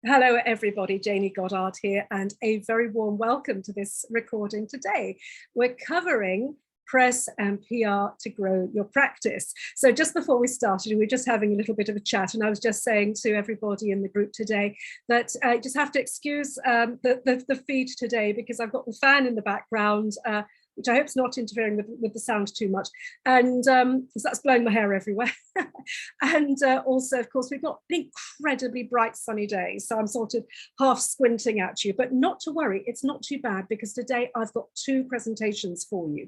Hello everybody, Jayney Goddard here, and a very warm welcome to this recording today. We're covering press and PR to grow your practice. So just before we started, we were just having a little bit of a chat, and I was just saying to everybody in the group today that I just have to excuse the feed today because I've got the fan in the background, which I hope is not interfering with the sound too much. And so that's blowing my hair everywhere. And also, of course, we've got an incredibly bright sunny day. So I'm sort of half squinting at you, but not to worry, it's not too bad because today I've got two presentations for you.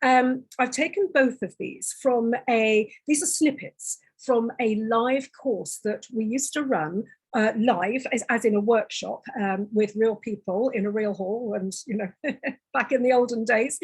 I've taken both of these from these are snippets from a live course that we used to run live, as in a workshop with real people in a real hall, and back in the olden days,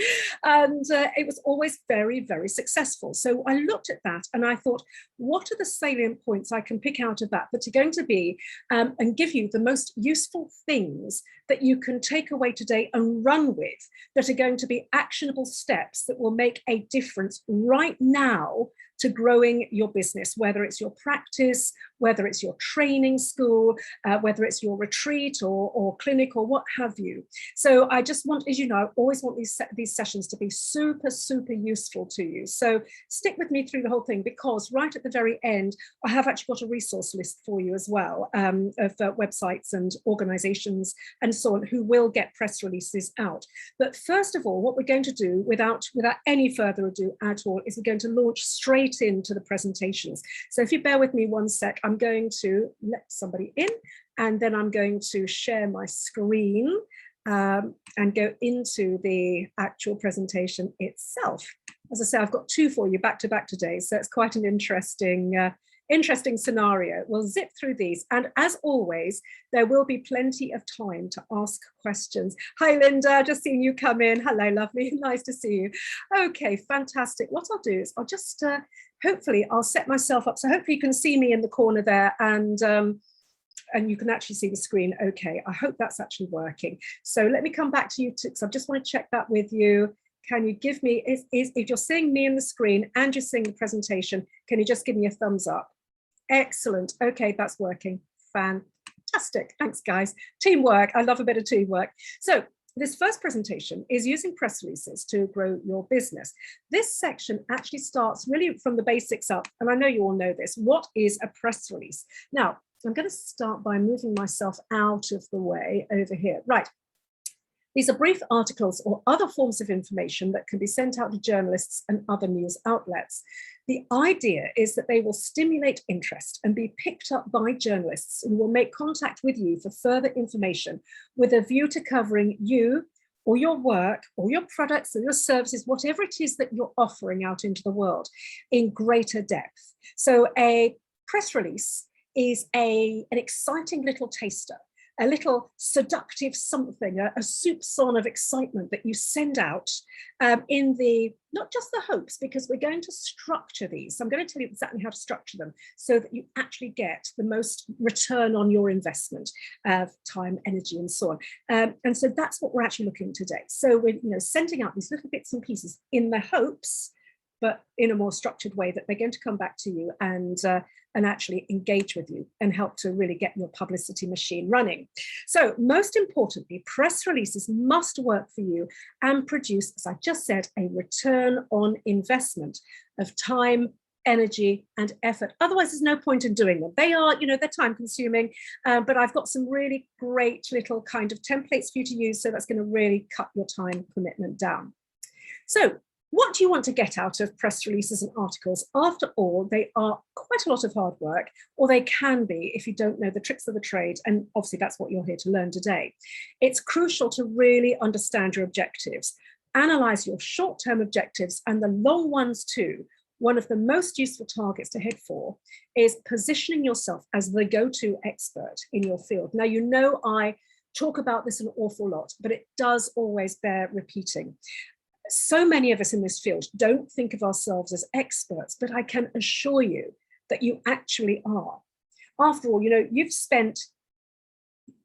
and it was always very, very successful. So I looked at that and I thought, what are the salient points I can pick out of that that are going to be and give you the most useful things that you can take away today and run with, that are going to be actionable steps that will make a difference right now to growing your business, whether it's your practice, whether it's your training school, whether it's your retreat or clinic or what have you. So I just want, as you know, I always want these sessions to be super, super useful to you. So stick with me through the whole thing, because right at the very end, I have actually got a resource list for you as well of websites and organizations and so on who will get press releases out. But first of all, what we're going to do without any further ado at all is we're going to launch straight into the presentations. So if you bear with me one sec, I'm going to let somebody in, and then I'm going to share my screen and go into the actual presentation itself. As I say, I've got two for you back to back today, so it's quite an interesting scenario. We'll zip through these, and as always, there will be plenty of time to ask questions. Hi Linda, just seeing you come in. Hello, lovely, nice to see you. Okay, fantastic. What I'll do is I'll just hopefully I'll set myself up so hopefully you can see me in the corner there, and you can actually see the screen. Okay, I hope that's actually working. So let me come back to you because I just want to check that with you. Can you give me, if you're seeing me in the screen and you're seeing the presentation, can you just give me a thumbs up? Excellent. Okay, that's working. Fantastic. Thanks, guys. Teamwork. I love a bit of teamwork. So this first presentation is using press releases to grow your business. This section actually starts really from the basics up, and I know you all know this. What is a press release? Now, I'm going to start by moving myself out of the way over here. Right. These are brief articles or other forms of information that can be sent out to journalists and other news outlets. The idea is that they will stimulate interest and be picked up by journalists who will make contact with you for further information with a view to covering you or your work or your products or your services, whatever it is that you're offering out into the world in greater depth. So a press release is an exciting little taster, a little seductive something, a soupçon of excitement that you send out in the, not just the hopes, because we're going to structure these. So I'm going to tell you exactly how to structure them so that you actually get the most return on your investment of time, energy, and so on. And so that's what we're actually looking at today. So we're sending out these little bits and pieces in the hopes, but in a more structured way, that they're going to come back to you and actually engage with you and help to really get your publicity machine running. So most importantly, press releases must work for you and produce, as I just said, a return on investment of time, energy, and effort. Otherwise, there's no point in doing them. They are, they're time consuming, but I've got some really great little kind of templates for you to use. So that's going to really cut your time commitment down. So what do you want to get out of press releases and articles? After all, they are quite a lot of hard work, or they can be if you don't know the tricks of the trade. And obviously that's what you're here to learn today. It's crucial to really understand your objectives, analyze your short-term objectives and the long ones too. One of the most useful targets to head for is positioning yourself as the go-to expert in your field. Now, I talk about this an awful lot, but it does always bear repeating. So many of us in this field don't think of ourselves as experts, but I can assure you that you actually are. After all, you've spent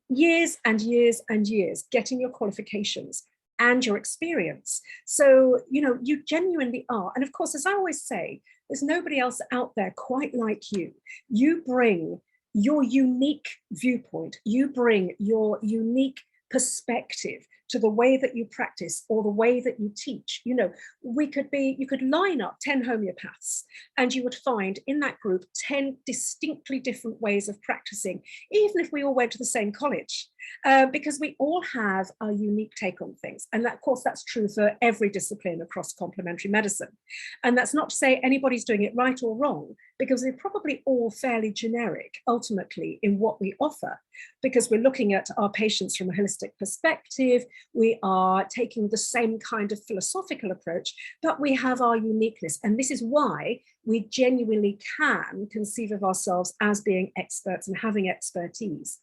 years and years and years getting your qualifications and your experience. So, you genuinely are. And of course, as I always say, there's nobody else out there quite like you. You bring your unique viewpoint. You bring your unique perspective to the way that you practice or the way that you teach. You know, you could line up 10 homeopaths and you would find in that group 10 distinctly different ways of practicing, even if we all went to the same college, because we all have our unique take on things. And that, of course, that's true for every discipline across complementary medicine. And that's not to say anybody's doing it right or wrong, because we're probably all fairly generic ultimately in what we offer, because we're looking at our patients from a holistic perspective. We are taking the same kind of philosophical approach, but we have our uniqueness. And this is why we genuinely can conceive of ourselves as being experts and having expertise.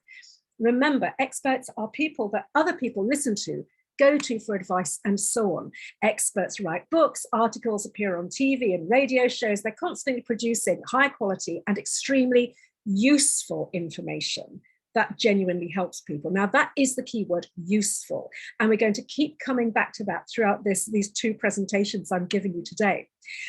Remember, experts are people that other people listen to, go to for advice, and so on. Experts write books, articles appear on TV and radio shows. They're constantly producing high quality and extremely useful information that genuinely helps people. Now, that is the key word, useful. And we're going to keep coming back to that throughout these two presentations I'm giving you today.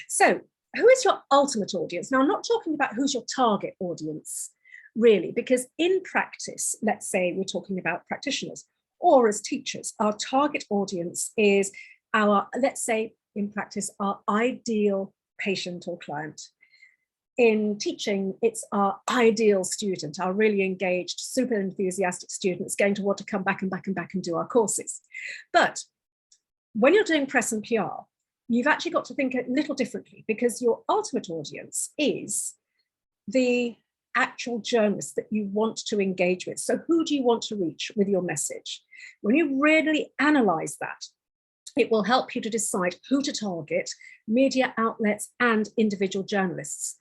So, who is your ultimate audience? Now, I'm not talking about who's your target audience, really, because in practice, let's say we're talking about practitioners or as teachers, our target audience is our, let's say in practice, our ideal patient or client. In teaching, it's our ideal student, our really engaged, super enthusiastic students going to want to come back and back and back and do our courses. But when you're doing press and PR, you've actually got to think a little differently, because your ultimate audience is the actual journalists that you want to engage with. So who do you want to reach with your message? When you really analyze that, it will help you to decide who to target, media outlets and individual journalists.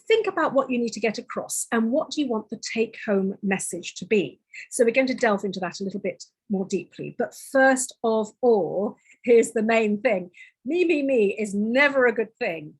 Think about what you need to get across and what do you want the take-home message to be. So we're going to delve into that a little bit more deeply. But first of all, here's the main thing. Me is never a good thing.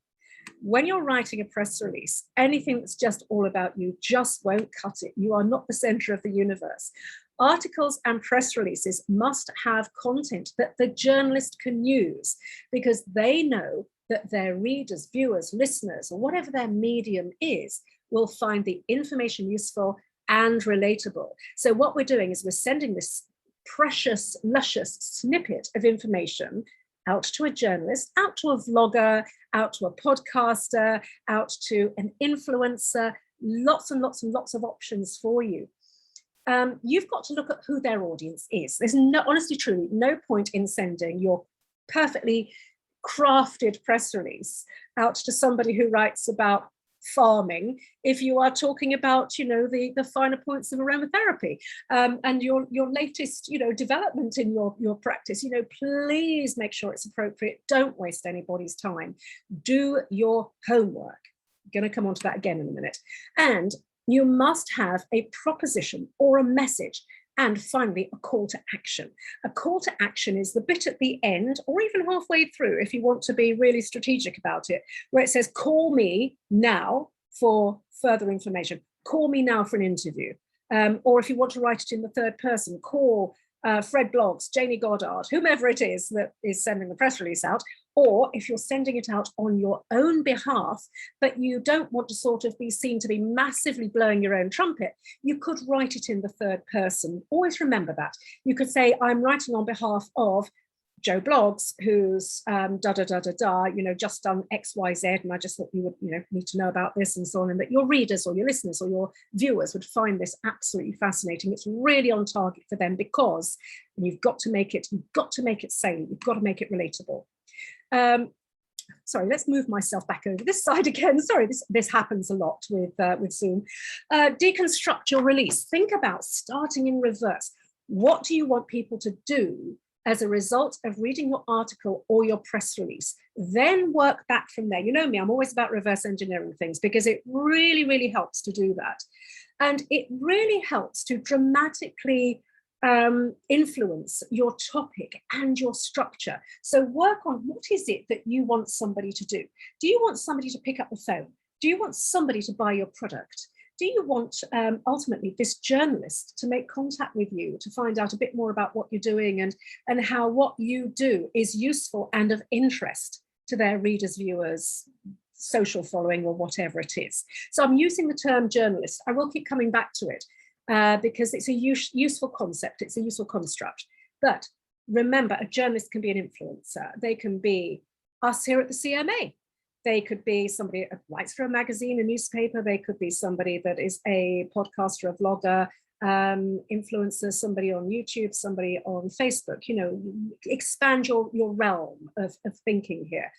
When you're writing a press release, anything that's just all about you just won't cut it. You are not the center of the universe. Articles and press releases must have content that the journalist can use, because they know that their readers, viewers, listeners, or whatever their medium is, will find the information useful and relatable. So what we're doing is we're sending this precious, luscious snippet of information out to a journalist, out to a vlogger, out to a podcaster, out to an influencer, lots and lots and lots of options for you. You've got to look at who their audience is. There's no, honestly, truly, no point in sending your perfectly crafted press release out to somebody who writes about farming if you are talking about, you know, the finer points of aromatherapy and your latest, you know, development in your practice. You know, please make sure it's appropriate. Don't waste anybody's time. Do your homework. I'm going to come on to that again in a minute. And you must have a proposition or a message. And finally, a call to action. A call to action is the bit at the end, or even halfway through, if you want to be really strategic about it, where it says, call me now for further information. Call me now for an interview. Or if you want to write it in the third person, call Fred Blogs, Jayney Goddard, whomever it is that is sending the press release out. Or if you're sending it out on your own behalf, but you don't want to sort of be seen to be massively blowing your own trumpet, you could write it in the third person. Always remember that. You could say, I'm writing on behalf of Joe Blogs, who's you know, just done X, Y, Z, and I just thought you would, you know, need to know about this and so on, and that your readers or your listeners or your viewers would find this absolutely fascinating. It's really on target for them, because you've got to make it salient, you've got to make it relatable. Sorry, let's move myself back over this side again. Sorry, this happens a lot with Zoom. Deconstruct your release. Think about starting in reverse. What do you want people to do as a result of reading your article or your press release? Then work back from there. You know me, I'm always about reverse engineering things, because it really, really helps to do that. And it really helps to dramatically influence your topic and your structure. So work on, what is it that you want somebody to do? Do you want somebody to pick up the phone? Do you want somebody to buy your product? Do you want ultimately this journalist to make contact with you to find out a bit more about what you're doing and how what you do is useful and of interest to their readers, viewers, social following or whatever it is. So I'm using the term journalist. I will keep coming back to it because it's a useful concept. It's a useful construct. But remember, a journalist can be an influencer. They can be us here at the CMA. They could be somebody that writes for a magazine, a newspaper. They could be somebody that is a podcaster, a vlogger, influencer, somebody on YouTube, somebody on Facebook. Expand your realm of thinking here.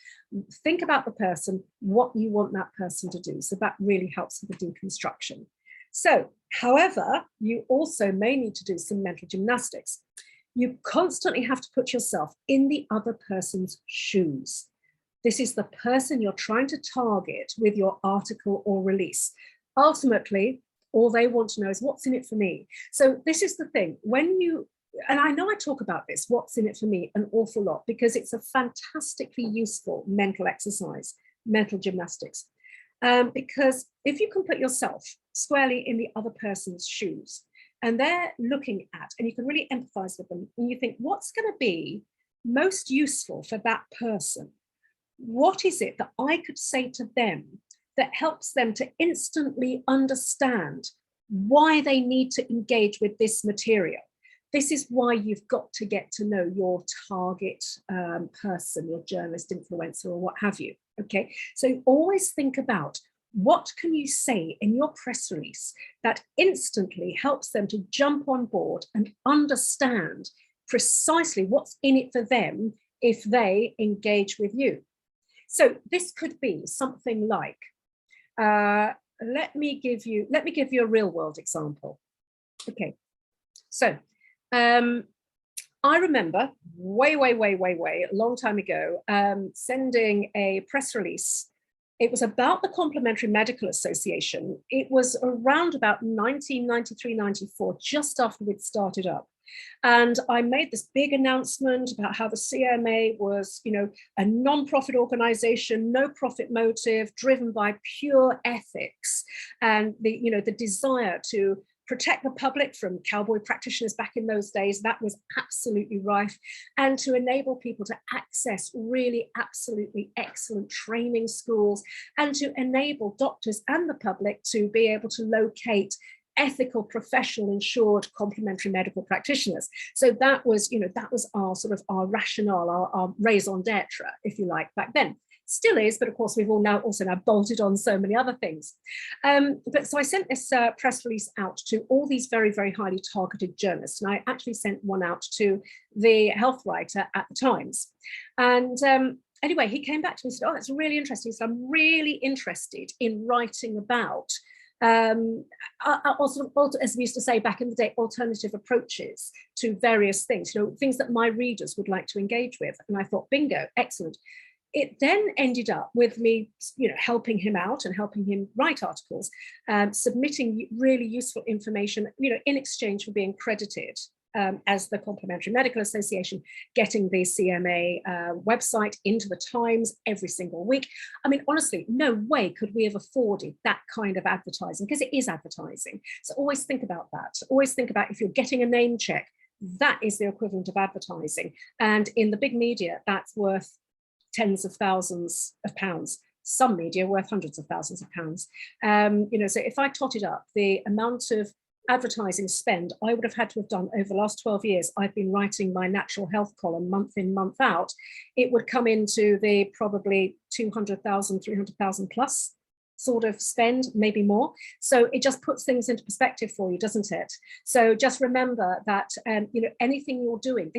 Think about the person, what you want that person to do. So that really helps with the deconstruction. So, however, you also may need to do some mental gymnastics. You constantly have to put yourself in the other person's shoes. This is the person you're trying to target with your article or release. Ultimately, all they want to know is what's in it for me. So this is the thing, and I know I talk about this, what's in it for me, an awful lot, because it's a fantastically useful mental exercise, mental gymnastics. Because if you can put yourself squarely in the other person's shoes, and they're looking at, and you can really empathize with them, and you think, what's going to be most useful for that person? What is it that I could say to them that helps them to instantly understand why they need to engage with this material? This is why you've got to get to know your target person, your journalist, influencer, or what have you. Okay, so always think about what can you say in your press release that instantly helps them to jump on board and understand precisely what's in it for them if they engage with you. So this could be something like, let me give you a real world example. Okay, so I remember way, a long time ago, sending a press release. It was about the Complementary Medical Association. It was around about 1993, 94, just after we'd started up. And I made this big announcement about how the CMA was, a non-profit organization, no profit motive, driven by pure ethics, and the desire to protect the public from cowboy practitioners back in those days. That was absolutely rife, and to enable people to access really absolutely excellent training schools, and to enable doctors and the public to be able to locate ethical, professional, insured complementary medical practitioners. So that was our sort of our rationale, our raison d'etre, if you like, back then. Still is, but of course we've all now bolted on so many other things. But so I sent this press release out to all these very, very highly targeted journalists, and I actually sent one out to the health writer at the Times. And anyway, he came back to me and said, "Oh, that's really interesting. So I'm really interested in writing about also, as we used to say back in the day, alternative approaches to various things, things that my readers would like to engage with." And I thought, bingo, excellent. It then ended up with me, helping him out and helping him write articles, submitting really useful information, in exchange for being credited as the Complementary Medical Association, getting the CMA website into the Times every single week. I mean, honestly, no way could we have afforded that kind of advertising, because it is advertising. So always think about that. Always think about, if you're getting a name check, that is the equivalent of advertising. And in the big media, that's worth tens of thousands of pounds. Some media worth hundreds of thousands of pounds. So if I totted up the amount of advertising spend I would have had to have done over the last 12 years, I've been writing my natural health column month in, month out, it would come into the probably 200,000, 300,000 plus sort of spend, maybe more. So it just puts things into perspective for you, doesn't it? So just remember that, anything you're doing,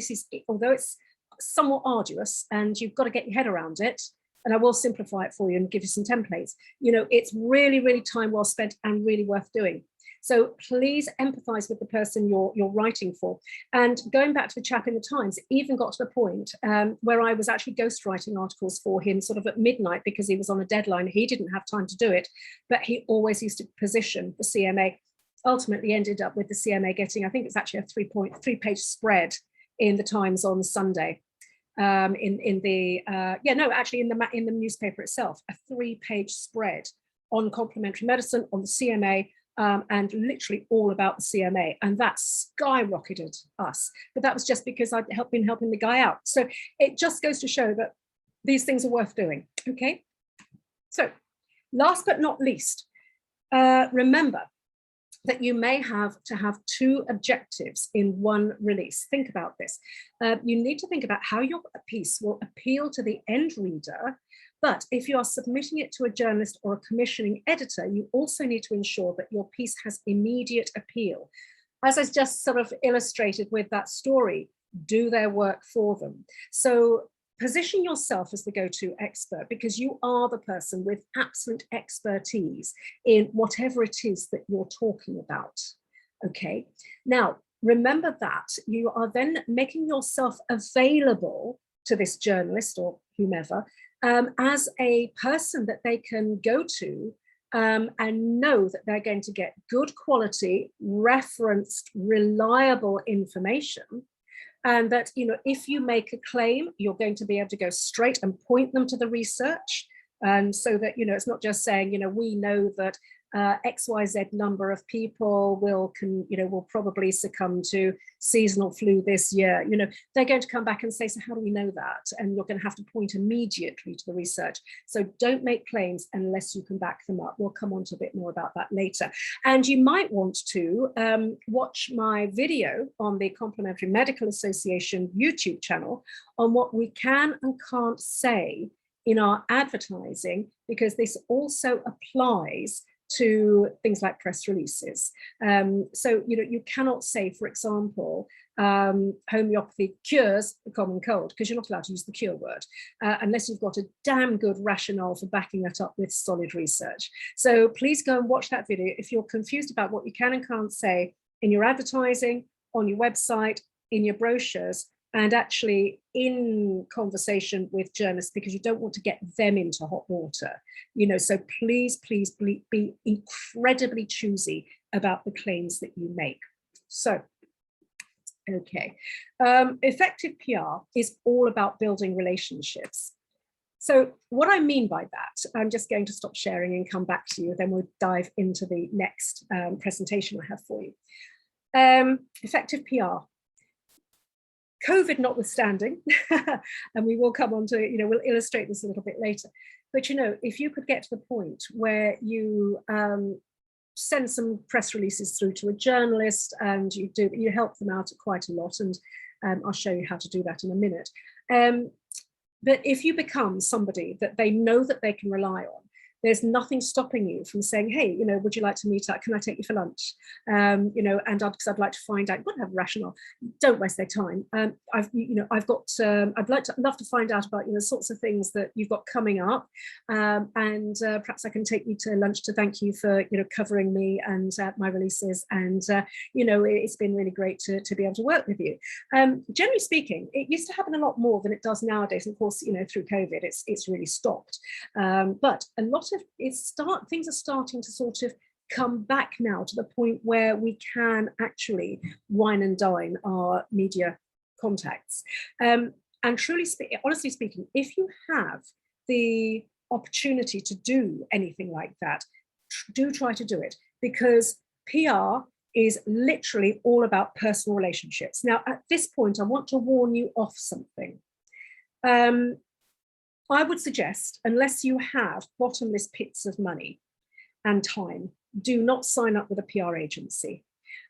although it's somewhat arduous and you've got to get your head around it, and I will simplify it for you and give you some templates, it's really, really time well spent and really worth doing. So please empathize with the person you're writing for. And going back to the chap in the Times, it even got to the point where I was actually ghostwriting articles for him sort of at midnight, because he was on a deadline. He didn't have time to do it, but he always used to position the CMA. Ultimately ended up with the CMA getting, I think it's actually a 3-page spread in the Times on Sunday. In the newspaper itself, a 3-page spread on complementary medicine, on the CMA, and literally all about the CMA, and that skyrocketed us. But that was just because I'd been helping the guy out. So it just goes to show that these things are worth doing. Okay. So last but not least, remember that you may have to have two objectives in one release. Think about this. You need to think about how your piece will appeal to the end reader. But if you are submitting it to a journalist or a commissioning editor, you also need to ensure that your piece has immediate appeal. As I just sort of illustrated with that story, do their work for them. So position yourself as the go-to expert, because you are the person with absolute expertise in whatever it is that you're talking about. Okay, now remember that you are then making yourself available to this journalist or whomever as a person that they can go to and know that they're going to get good quality, referenced, reliable information. And that, you know, if you make a claim, you're going to be able to go straight and point them to the research. And so that, you know, it's not just saying, you know, we know that XYZ number of people will probably succumb to seasonal flu this year. You know, they're going to come back and say, so how do we know that? And you're going to have to point immediately to the research. So don't make claims unless you can back them up. We'll come on to a bit more about that later. And you might want to watch my video on the Complementary Medical Association YouTube channel on what we can and can't say in our advertising, because this also applies to things like press releases. So, you know, you cannot say, for example, homeopathy cures the common cold, because you're not allowed to use the cure word unless you've got a damn good rationale for backing that up with solid research. So please go and watch that video if you're confused about what you can and can't say in your advertising, on your website, in your brochures, and actually in conversation with journalists, because you don't want to get them into hot water, you know. So please be incredibly choosy about the claims that you make. So, okay, effective PR is all about building relationships. So what I mean by that, I'm just going to stop sharing and come back to you, then we'll dive into the next presentation I have for you. Effective PR. COVID notwithstanding, and we will come on to, you know, we'll illustrate this a little bit later. But, you know, if you could get to the point where you send some press releases through to a journalist and you help them out quite a lot, and I'll show you how to do that in a minute. But if you become somebody that they know that they can rely on, there's nothing stopping you from saying, hey, you know, would you like to meet up? Can I take you for lunch? You know, and because I'd like to find out, you've got to have a rationale. Don't waste their time. I'd love to find out about, you know, sorts of things that you've got coming up. And perhaps I can take you to lunch to thank you for, you know, covering me and my releases. And, you know, it's been really great to be able to work with you. Generally speaking, it used to happen a lot more than it does nowadays. And of course, you know, through COVID, it's really stopped. But a lot of things are starting to sort of come back now to the point where we can actually wine and dine our media contacts. And honestly speaking, if you have the opportunity to do anything like that, do try to do it, because PR is literally all about personal relationships. Now, at this point, I want to warn you off something. I would suggest, unless you have bottomless pits of money and time, do not sign up with a PR agency.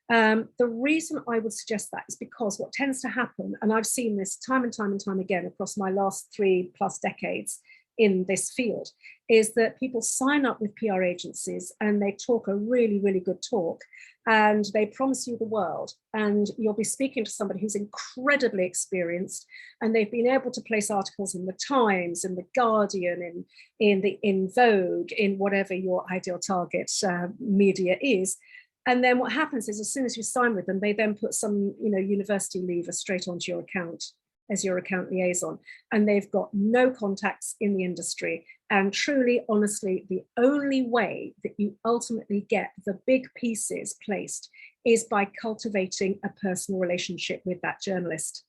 The reason I would suggest that is because what tends to happen, and I've seen this time and time again across my last 3+ decades in this field, is that people sign up with PR agencies and they talk a really, really good talk, and they promise you the world, and you'll be speaking to somebody who's incredibly experienced, and they've been able to place articles in the Times, in the Guardian, in Vogue, in whatever your ideal target media is. And then what happens is, as soon as you sign with them, they then put some, you know, university leaver straight onto your account as your account liaison, and they've got no contacts in the industry. And truly, honestly, the only way that you ultimately get the big pieces placed is by cultivating a personal relationship with that journalist.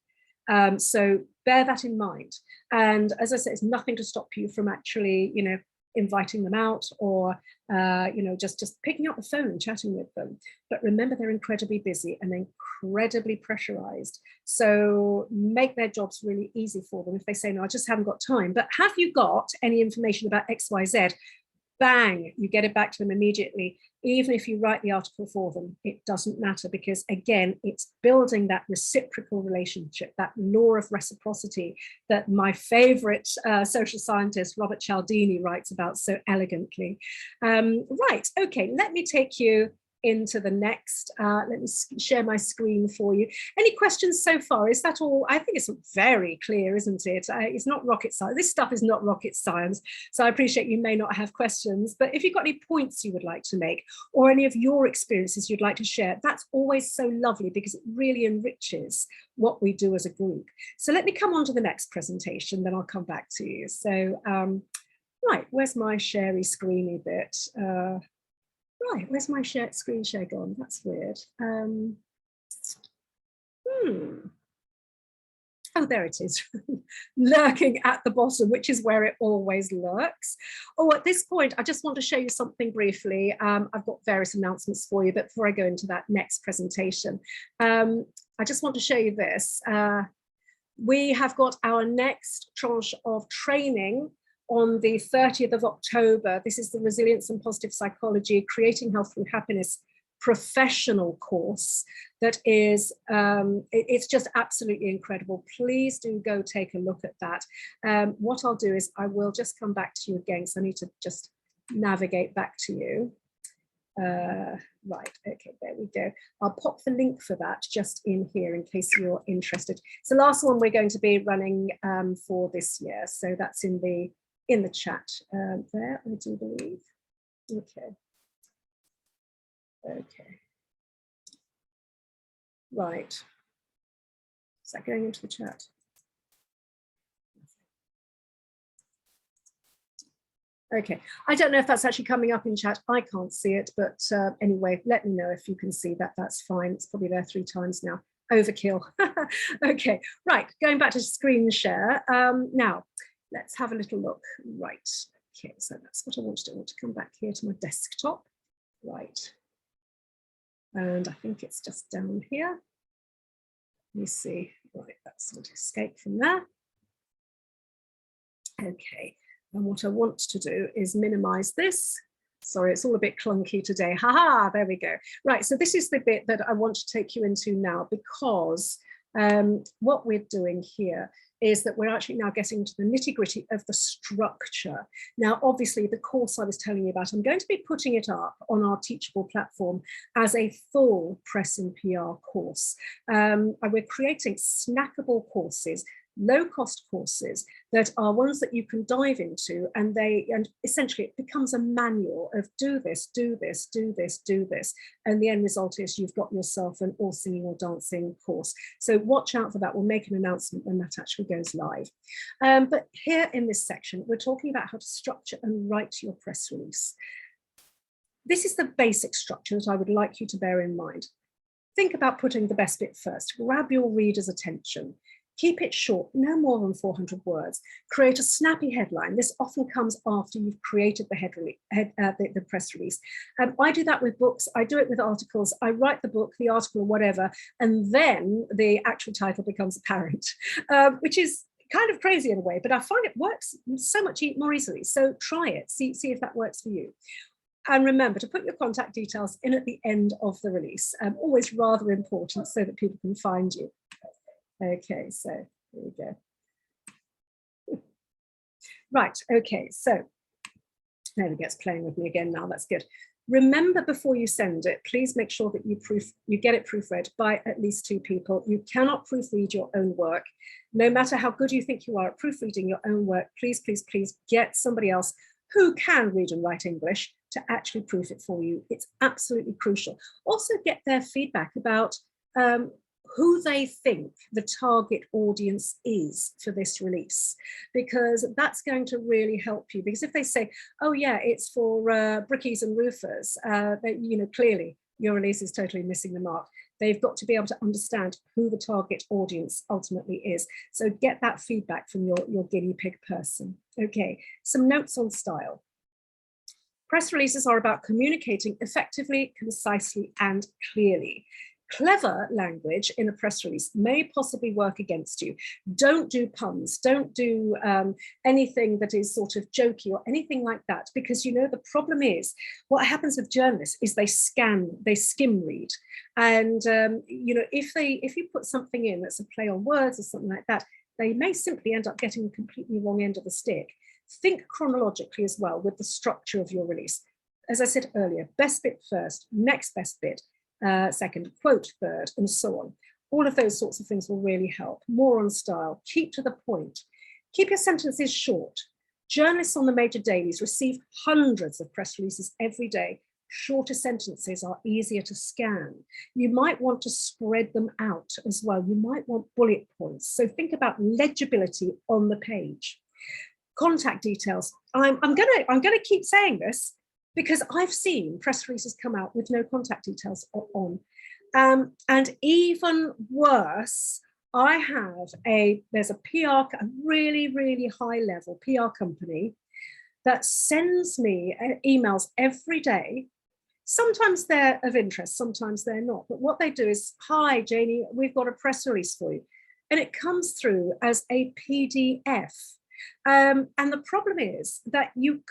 So bear that in mind. And as I said, it's nothing to stop you from actually, you know, inviting them out or, you know, just picking up the phone and chatting with them. But remember, they're incredibly busy and incredibly pressurized. So make their jobs really easy for them. If they say, no, I just haven't got time, but have you got any information about X, Y, Z? Bang, you get it back to them immediately. Even if you write the article for them, it doesn't matter, because again, it's building that reciprocal relationship, that law of reciprocity that my favorite social scientist, Robert Cialdini, writes about so elegantly. Right, okay, let me take you into the next. Let me share my screen for you. Any questions so far? Is that all? I think it's very clear, isn't it? It's not rocket science. This stuff is not rocket science. So I appreciate you may not have questions, but if you've got any points you would like to make or any of your experiences you'd like to share, that's always so lovely, because it really enriches what we do as a group. So let me come on to the next presentation, then I'll come back to you. So, right, where's my sharey screeny bit? Right, where's my screen share gone? That's weird. Oh, there it is, lurking at the bottom, which is where it always lurks. Oh, at this point, I just want to show you something briefly. I've got various announcements for you, but before I go into that next presentation, I just want to show you this. We have got our next tranche of training on the 30th of October. This is the Resilience and Positive Psychology, Creating Health Through Happiness professional course that is, it's just absolutely incredible. Please do go take a look at that. What I'll do is I will just come back to you again, so I need to just navigate back to you. Right, okay, there we go. I'll pop the link for that just in here in case you're interested. It's the last one we're going to be running for this year. So that's in the chat there, I do believe. Okay. Okay. Right. Is that going into the chat? Okay, I don't know if that's actually coming up in chat. I can't see it, but anyway, let me know if you can see that. That's fine. It's probably there 3 times now. Overkill. Okay, right, going back to screen share. Now, let's have a little look. Right, okay, so that's what I want to do. I want to come back here to my desktop. Right, and I think it's just down here. Let me see. Right, that's an escape from there. Okay, and what I want to do is minimize this. Sorry, it's all a bit clunky today. Haha, there we go. Right, so this is the bit that I want to take you into now, because what we're doing here is that we're actually now getting to the nitty-gritty of the structure. Now, obviously, the course I was telling you about, I'm going to be putting it up on our Teachable platform as a full press and PR course. And we're creating snackable courses, low-cost courses that are ones that you can dive into, and essentially it becomes a manual of do this, do this, do this, do this, and the end result is you've got yourself an all singing or dancing course. So watch out for that. We'll make an announcement when that actually goes live. But here in this section, we're talking about how to structure and write your press release. This is the basic structure that I would like you to bear in mind. Think about putting the best bit first. Grab your reader's attention. Keep it short, no more than 400 words. Create a snappy headline. This often comes after you've created the press release. I do that with books. I do it with articles. I write the book, the article, or whatever, and then the actual title becomes apparent, which is kind of crazy in a way, but I find it works so much more easily. So try it, see if that works for you. And remember to put your contact details in at the end of the release, always rather important so that people can find you. Okay, so here we go. Right, okay, so there we go, it's playing with me again now, that's good. Remember, before you send it, please make sure that you get it proofread by at least 2 people. You cannot proofread your own work. No matter how good you think you are at proofreading your own work, please, please, please get somebody else who can read and write English to actually proof it for you. It's absolutely crucial. Also get their feedback about who they think the target audience is for this release, because that's going to really help you. Because if they say, oh yeah, it's for brickies and roofers, clearly your release is totally missing the mark. They've got to be able to understand who the target audience ultimately is. So get that feedback from your guinea pig person. Okay, some notes on style. Press releases are about communicating effectively, concisely, and clearly. Clever language in a press release may possibly work against you. Don't do puns, don't do anything that is sort of jokey or anything like that, because you know the problem is, what happens with journalists is they skim read. And you know, if you put something in that's a play on words or something like that, they may simply end up getting the completely wrong end of the stick. Think chronologically as well with the structure of your release. As I said earlier, best bit first, next best bit, second, quote third, and so on. All of those sorts of things will really help. More on style, keep to the point. Keep your sentences short. Journalists on the major dailies receive hundreds of press releases every day. Shorter sentences are easier to scan. You might want to spread them out as well. You might want bullet points. So think about legibility on the page. Contact details. I'm gonna keep saying this, because I've seen press releases come out with no contact details on. And even worse, there's a PR, a really, really high level PR company that sends me emails every day. Sometimes they're of interest, sometimes they're not. But what they do is, hi, Jayney, we've got a press release for you. And it comes through as a PDF. And the problem is that you've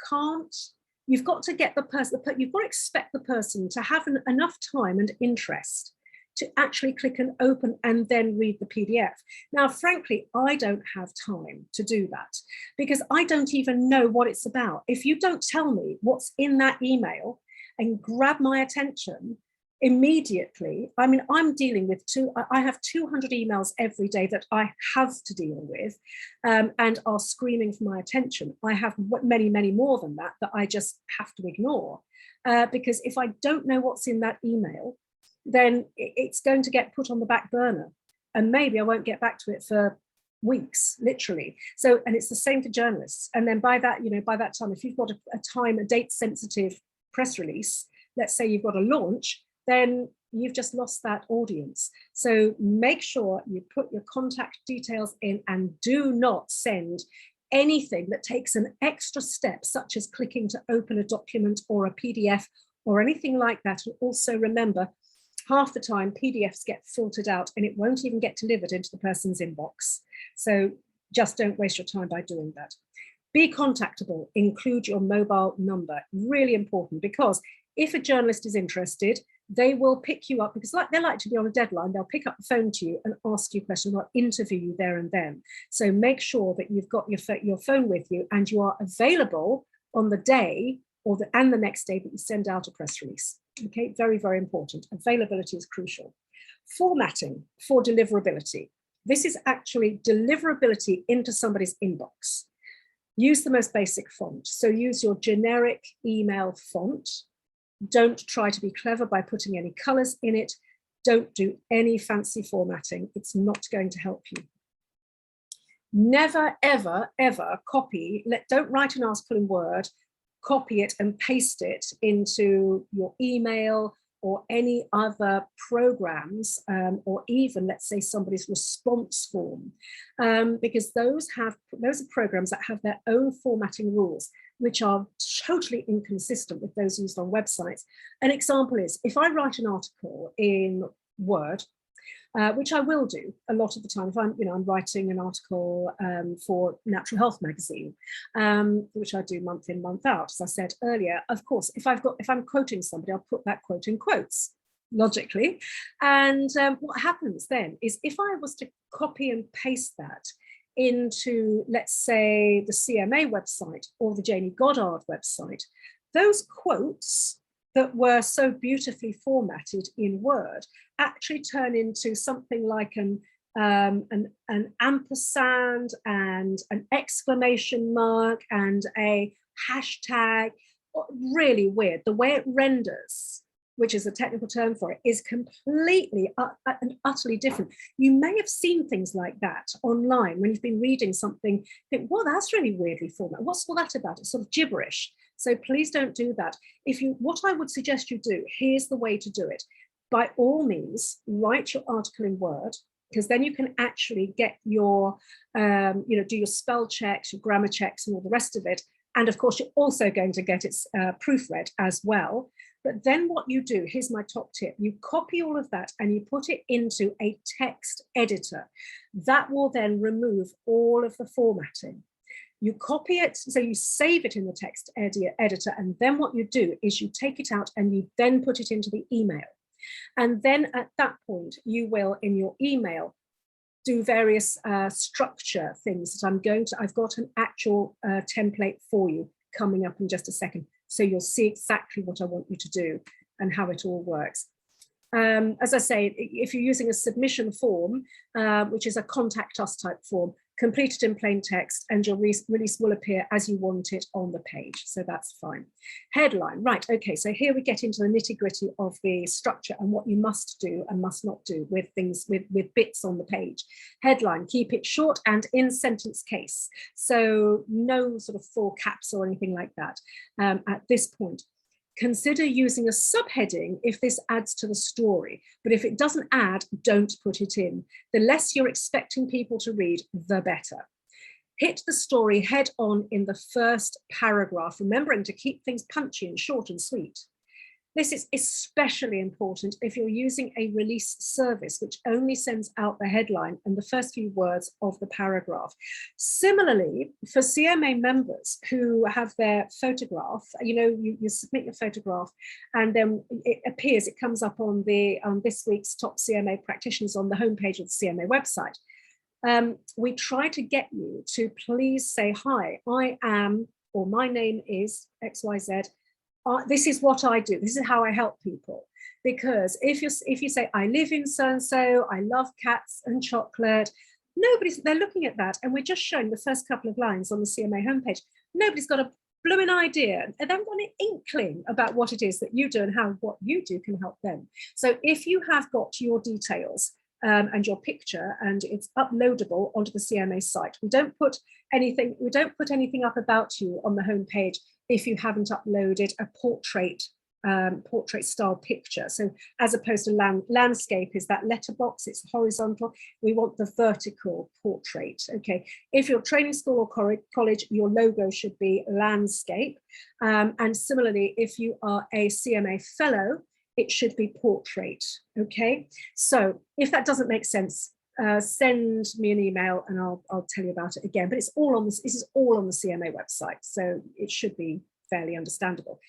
got to get the person, you've got to expect the person to have enough time and interest to actually click and open and then read the PDF. Now, frankly, I don't have time to do that, because I don't even know what it's about. If you don't tell me what's in that email and grab my attention immediately, I mean, I'm dealing with I have 200 emails every day that I have to deal with and are screaming for my attention. I have many, many more than that I just have to ignore, because if I don't know what's in that email, then it's going to get put on the back burner, and maybe I won't get back to it for weeks, literally. So, and it's the same for journalists. And then by that time, if you've got a date sensitive press release, let's say you've got a launch, then you've just lost that audience. So make sure you put your contact details in, and do not send anything that takes an extra step, such as clicking to open a document or a PDF or anything like that. And also remember, half the time PDFs get filtered out and it won't even get delivered into the person's inbox. So just don't waste your time by doing that. Be contactable, include your mobile number, really important, because if a journalist is interested, they will pick you up, because they like to be on a deadline. They'll pick up the phone to you and ask you questions, or interview you there and then. So make sure that you've got your phone with you and you are available on the day and the next day that you send out a press release. Okay, very, very important. Availability is crucial. Formatting for deliverability. This is actually deliverability into somebody's inbox. Use the most basic font. So use your generic email font. Don't try to be clever by putting any colors in it. Don't do any fancy formatting. It's not going to help you. Never, ever, ever copy. Don't write an article in Word, copy it and paste it into your email or any other programs, or even, let's say, somebody's response form, because those are programs that have their own formatting rules, which are totally inconsistent with those used on websites. An example is, if I write an article in Word, which I will do a lot of the time. If I'm writing an article for Natural Health magazine, which I do month in, month out, as I said earlier. Of course, if I'm quoting somebody, I'll put that quote in quotes, logically. And what happens then is, if I was to copy and paste that into, let's say, the CMA website or the Jayney Goddard website, those quotes that were so beautifully formatted in Word actually turn into something like an ampersand and an exclamation mark and a hashtag. Really weird. The way it renders, which is a technical term for it, is completely and utterly different. You may have seen things like that online when you've been reading something. Think, well, that's really weirdly formatted. What's all that about? It's sort of gibberish. So please don't do that. What I would suggest you do, here's the way to do it. By all means, write your article in Word, because then you can actually get your, do your spell checks, your grammar checks, and all the rest of it, And of course, you're also going to get it proofread as well. But then what you do, here's my top tip, you copy all of that and you put it into a text editor. That will then remove all of the formatting. You copy it, so you save it in the text editor, and then what you do is you take it out and you then put it into the email. And then at that point, you will, in your email, do various structure things that I've got an actual template for you coming up in just a second. So you'll see exactly what I want you to do and how it all works. As I say, if you're using a submission form, which is a contact us type form, complete it in plain text and your release will appear as you want it on the page. So that's fine. Headline, right, okay, so here we get into the nitty-gritty of the structure and what you must do and must not do with things, with bits on the page. Headline, keep it short and in sentence case. So no sort of full caps or anything like that at this point. Consider using a subheading if this adds to the story, but if it doesn't add, don't put it in. The less you're expecting people to read, the better. Hit the story head on in the first paragraph, remembering to keep things punchy and short and sweet. This is especially important if you're using a release service, which only sends out the headline and the first few words of the paragraph. Similarly, for CMA members who have their photograph, you submit your photograph and then it appears, it comes up on this week's top CMA practitioners on the homepage of the CMA website. We try to get you to please say, hi, I am, or my name is XYZ. This is what I do. This is how I help people. Because if you say, I live in so-and-so, I love cats and chocolate, they're looking at that. And we're just showing the first couple of lines on the CMA homepage. Nobody's got a blooming idea. And they want an inkling about what it is that you do and how what you do can help them. So if you have got your details and your picture and it's uploadable onto the CMA site, we don't put anything up about you on the homepage if you haven't uploaded a portrait style picture. So as opposed to landscape is that letterbox, it's horizontal. We want the vertical portrait. Okay. If you're training school or college, your logo should be landscape. And similarly, if you are a CMA fellow, it should be portrait. Okay. So if that doesn't make sense, send me an email and I'll tell you about it again. But it's all on this. This is all on the CMA website, so it should be fairly understandable.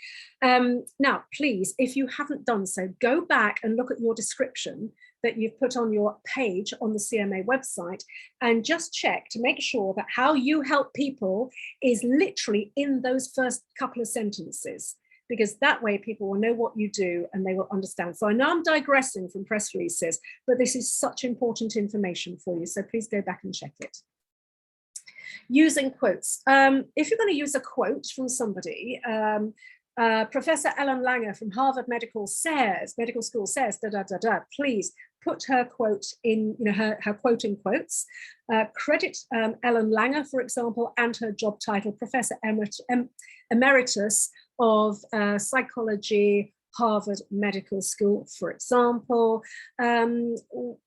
Now, please, if you haven't done so, go back and look at your description that you've put on your page on the CMA website and just check to make sure that how you help people is literally in those first couple of sentences, because that way people will know what you do and they will understand. So I know I'm digressing from press releases, but this is such important information for you. So please go back and check it. Using quotes. If you're going to use a quote from somebody, Professor Ellen Langer from Harvard Medical School says, please put her quote in, her quote in quotes. Credit Ellen Langer, for example, and her job title, Professor Emeritus of Psychology, Harvard Medical School, for example.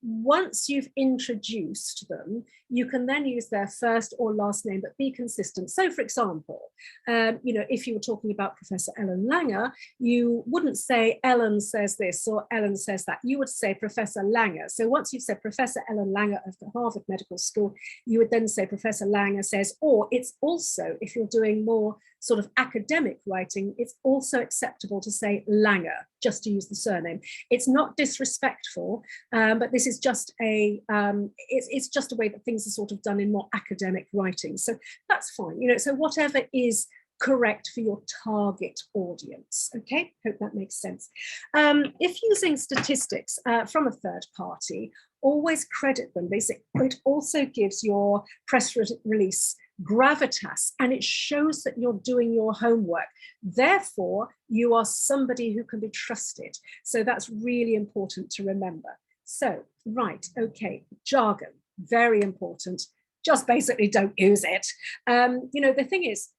Once you've introduced them, you can then use their first or last name, but be consistent. So for example, if you were talking about Professor Ellen Langer, you wouldn't say Ellen says this or Ellen says that. You would say Professor Langer. So once you've said Professor Ellen Langer of the Harvard Medical School, you would then say Professor Langer says, or it's also, if you're doing more sort of academic writing, it's also acceptable to say Langer, just to use the surname. It's not disrespectful, but this is just it's just a way that things are sort of done in more academic writing. So that's fine, so whatever is correct for your target audience. Okay, hope that makes sense. If using statistics from a third party, always credit them. Basically, it also gives your press release gravitas, and it shows that you're doing your homework. Therefore, you are somebody who can be trusted. So that's really important to remember. So, right, okay, jargon, very important. Just basically don't use it. The thing is,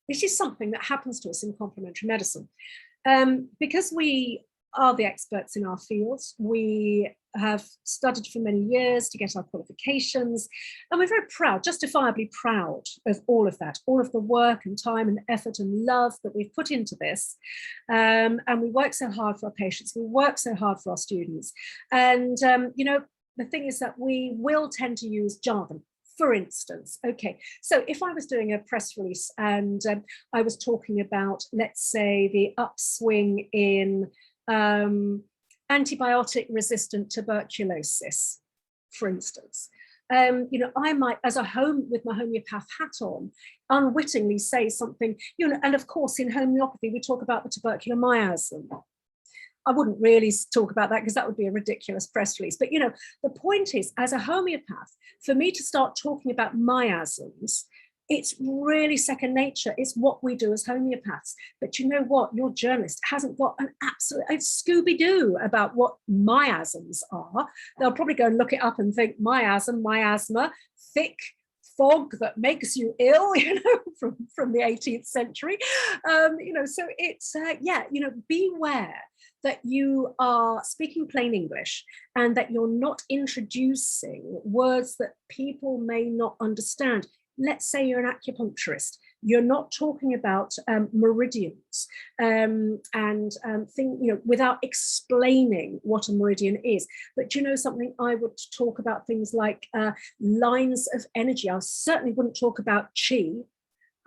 this is something that happens to us in complementary medicine. Because we are the experts in our fields. We have studied for many years to get our qualifications, and we're very proud, justifiably proud of all of that, all of the work and time and effort and love that we've put into this. And we work so hard for our patients, we work so hard for our students. And, you know, the thing is that we will tend to use jargon. For instance, okay, so if I was doing a press release and I was talking about, let's say, the upswing in antibiotic resistant tuberculosis, for instance, you know, I might, as with my homeopath hat on, unwittingly say something, you know, and of course in homeopathy we talk about the tubercular miasm. I wouldn't really talk about that because that would be a ridiculous press release. But, you know, the point is, as a homeopath, for me to start talking about miasms, it's really second nature. It's what we do as homeopaths. But you know what? Your journalist hasn't got an absolute Scooby-Doo about what miasms are. They'll probably go and look it up and think miasm, miasma, thick fog that makes you ill, you know, from the 18th century. You know, so it's, yeah, you know, beware that you are speaking plain English and that you're not introducing words that people may not understand. Let's say you're an acupuncturist, you're not talking about meridians you know, without explaining what a meridian is. But you know something, I would talk about things like lines of energy. I certainly wouldn't talk about chi.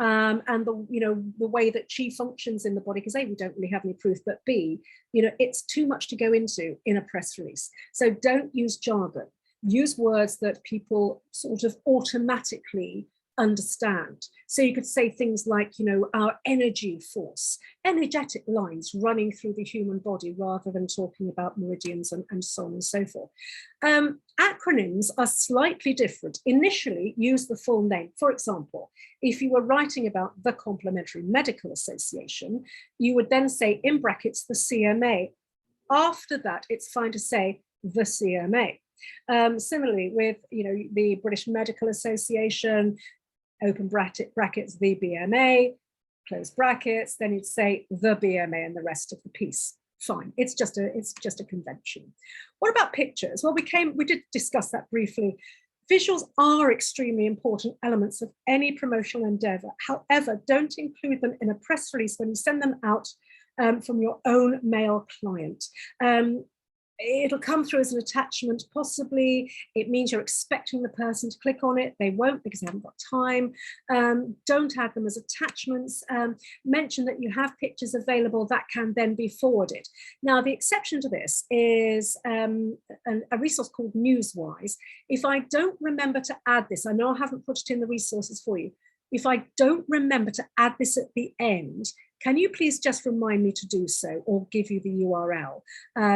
And the way that chi functions in the body, because A, we don't really have any proof, but B, you know, it's too much to go into in a press release. So don't use jargon. Use words that people sort of automatically understand. So you could say things like, you know, our energy force, energetic lines running through the human body, rather than talking about meridians and so on and so forth. Acronyms are slightly different. Initially, use the full name. For example, if you were writing about the Complementary Medical Association, you would then say in brackets the CMA. After that, it's fine to say the CMA. Similarly with, you know, the British Medical Association, open brackets, the BMA, close brackets, then you'd say the BMA and the rest of the piece. Fine, it's just a convention. What about pictures? Well, we did discuss that briefly. Visuals are extremely important elements of any promotional endeavor. However, don't include them in a press release when you send them out from your own mail client. It'll come through as an attachment, possibly. It means you're expecting the person to click on it. They won't because they haven't got time. Don't add them as attachments. Mention that you have pictures available that can then be forwarded. Now, the exception to this is a resource called Newswise. If I don't remember to add this, I know I haven't put it in the resources for you. If I don't remember to add this at the end, can you please just remind me to do so, or give you the URL,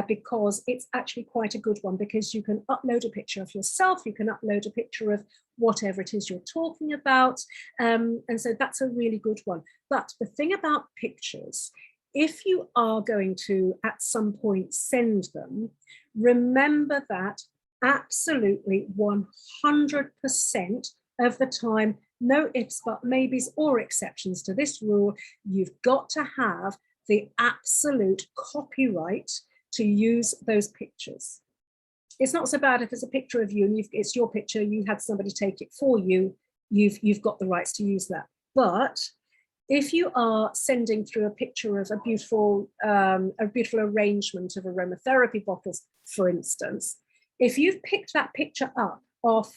because it's actually quite a good one, because you can upload a picture of yourself, you can upload a picture of whatever it is you're talking about. And so that's a really good one. But the thing about pictures, if you are going to at some point send them, remember that absolutely 100% of the time, no ifs, but maybes or exceptions to this rule, you've got to have the absolute copyright to use those pictures. It's not so bad if it's a picture of you and it's your picture, you had somebody take it for you, you've got the rights to use that. But if you are sending through a picture of a beautiful arrangement of aromatherapy bottles, for instance, if you've picked that picture up off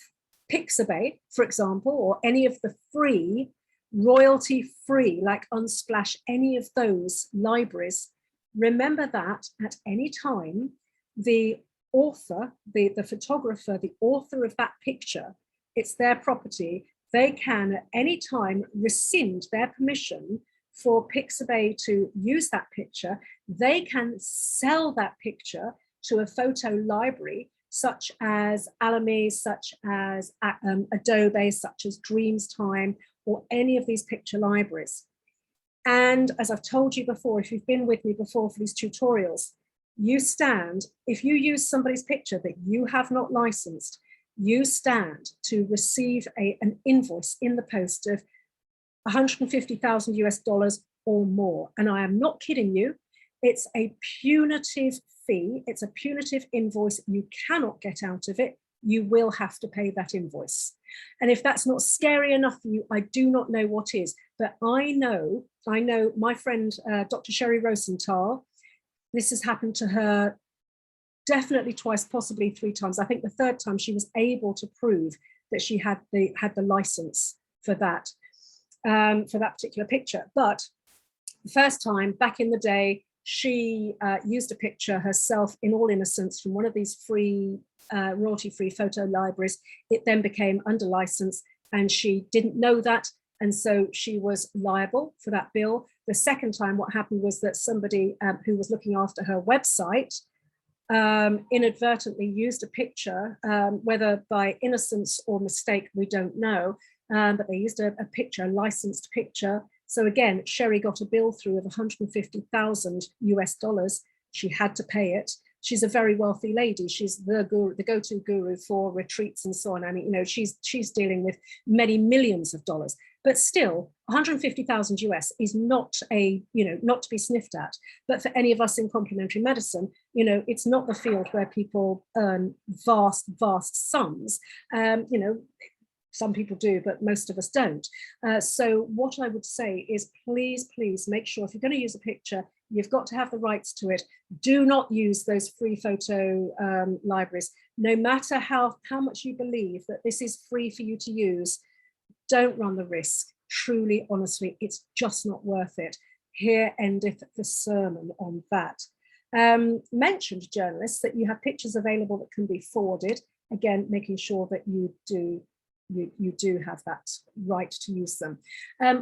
Pixabay, for example, or any of the free, royalty-free, like Unsplash, any of those libraries, remember that at any time, the author, the photographer, the author of that picture, it's their property, they can at any time rescind their permission for Pixabay to use that picture. They can sell that picture to a photo library such as Alamy, such as Adobe, such as Dreamstime, or any of these picture libraries. And as I've told you before, if you've been with me before for these tutorials, you stand, if you use somebody's picture that you have not licensed, you stand to receive an invoice in the post of $150,000 US or more. And I am not kidding you. It's a punitive fee. It's a punitive invoice. You cannot get out of it. You will have to pay that invoice. And if that's not scary enough for you, I do not know what is. But I know my friend, Dr. Sherry Rosenthal, this has happened to her definitely twice, possibly 3 times. I think the 3rd time she was able to prove that she had the license for that particular picture. But the first time, back in the day, she used a picture herself in all innocence from one of these free, royalty-free photo libraries. It then became under license, and she didn't know that, and so she was liable for that bill. The second time, what happened was that somebody who was looking after her website inadvertently used a picture, whether by innocence or mistake, we don't know, but they used a picture, a licensed picture. So again, Sherry got a bill through of $150,000 US. She had to pay it. She's a very wealthy lady. She's the go-to guru for retreats and so on. I mean, you know, she's dealing with many millions of dollars, but still 150,000 US is not not to be sniffed at. But for any of us in complementary medicine, you know, it's not the field where people earn vast sums. Some people do, but most of us don't. So what I would say is please make sure if you're going to use a picture, you've got to have the rights to it. Do not use those free photo libraries. No matter how much you believe that this is free for you to use, don't run the risk. Truly, honestly, it's just not worth it. Here endeth the sermon on that. Mentioned journalists that you have pictures available that can be forwarded. Again, making sure that you do have that right to use them.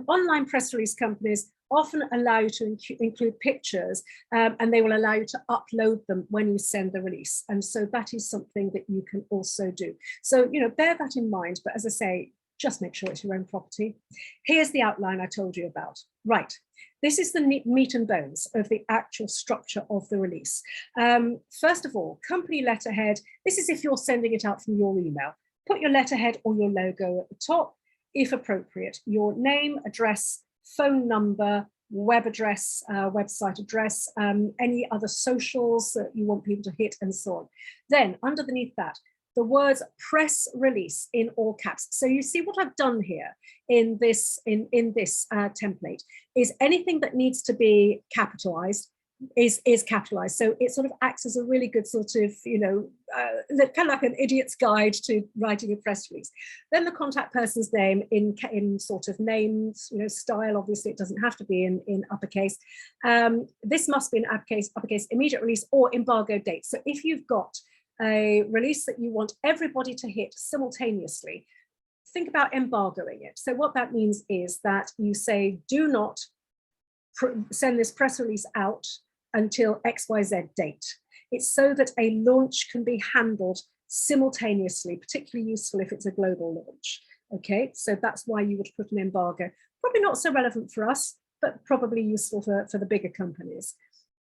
Online press release companies often allow you to include pictures, and they will allow you to upload them when you send the release. And so that is something that you can also do. So, you know, bear that in mind. But as I say, just make sure it's your own property. Here's the outline I told you about. Right. This is the meat and bones of the actual structure of the release. First of all, company letterhead. This is if you're sending it out from your email. Put your letterhead or your logo at the top, if appropriate, your name, address, phone number, web address, website address, any other socials that you want people to hit, and so on. Then underneath that, the words press release in all caps. So you see what I've done here in this template is anything that needs to be capitalized is capitalized. So it sort of acts as a really good sort of, kind of like an idiot's guide to writing a press release. Then the contact person's name in sort of names, style. Obviously, it doesn't have to be in uppercase. This must be in uppercase, immediate release or embargo date. So if you've got a release that you want everybody to hit simultaneously, think about embargoing it. So what that means is that you say, do not send this press release out until XYZ date. It's so that a launch can be handled simultaneously, particularly useful if it's a global launch. Okay, so that's why you would put an embargo. Probably not so relevant for us, but probably useful for the bigger companies.